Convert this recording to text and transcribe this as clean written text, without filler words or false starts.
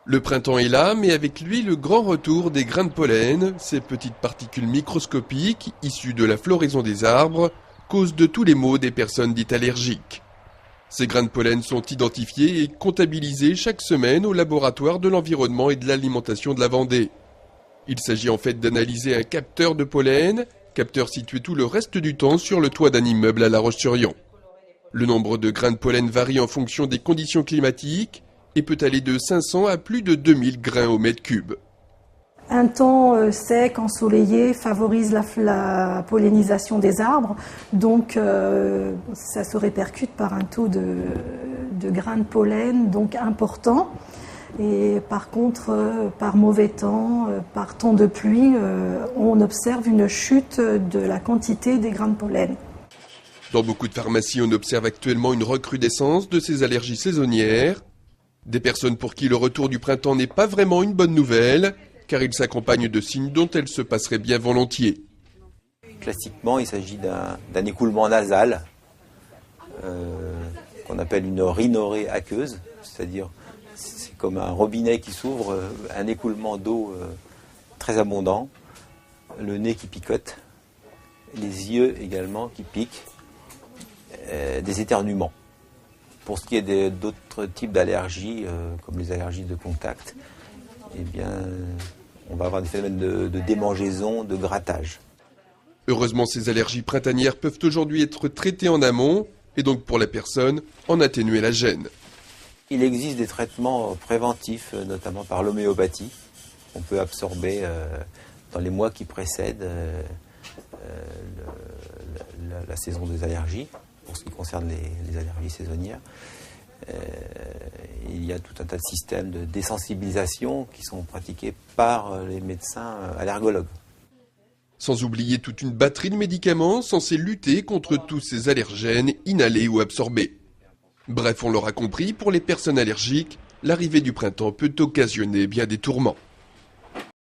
Le printemps est là, mais avec lui le grand retour des grains de pollen, ces petites particules microscopiques issues de la floraison des arbres, cause de tous les maux des personnes dites allergiques. Ces grains de pollen sont identifiés et comptabilisés chaque semaine au laboratoire de l'environnement et de l'alimentation de la Vendée. Il s'agit en fait d'analyser un capteur de pollen, capteur situé tout le reste du temps sur le toit d'un immeuble à La Roche-sur-Yon. Le nombre de grains de pollen varie en fonction des conditions climatiques et peut aller de 500 à plus de 2000 grains au mètre cube. Un temps sec, ensoleillé, favorise la pollinisation des arbres, donc ça se répercute par un taux de grains de pollen donc important. Et par contre, par mauvais temps, par temps de pluie, on observe une chute de la quantité des grains de pollen. Dans beaucoup de pharmacies, on observe actuellement une recrudescence de ces allergies saisonnières. Des personnes pour qui le retour du printemps n'est pas vraiment une bonne nouvelle, car il s'accompagne de signes dont elles se passeraient bien volontiers. Classiquement, il s'agit d'un écoulement nasal, qu'on appelle une rhinorrhée aqueuse, c'est-à-dire c'est comme un robinet qui s'ouvre, un écoulement d'eau très abondant, le nez qui picote, les yeux également qui piquent, des éternuements. Pour ce qui est d'autres types d'allergies, comme les allergies de contact, eh bien, on va avoir des phénomènes de démangeaison, de grattage. Heureusement, ces allergies printanières peuvent aujourd'hui être traitées en amont, et donc pour la personne, en atténuer la gêne. Il existe des traitements préventifs, notamment par l'homéopathie. On peut absorber dans les mois qui précèdent la saison des allergies, pour ce qui concerne les allergies saisonnières. Il y a tout un tas de systèmes de désensibilisation qui sont pratiqués par les médecins allergologues. Sans oublier toute une batterie de médicaments censés lutter contre tous ces allergènes inhalés ou absorbés. Bref, on l'aura compris, pour les personnes allergiques, l'arrivée du printemps peut occasionner bien des tourments.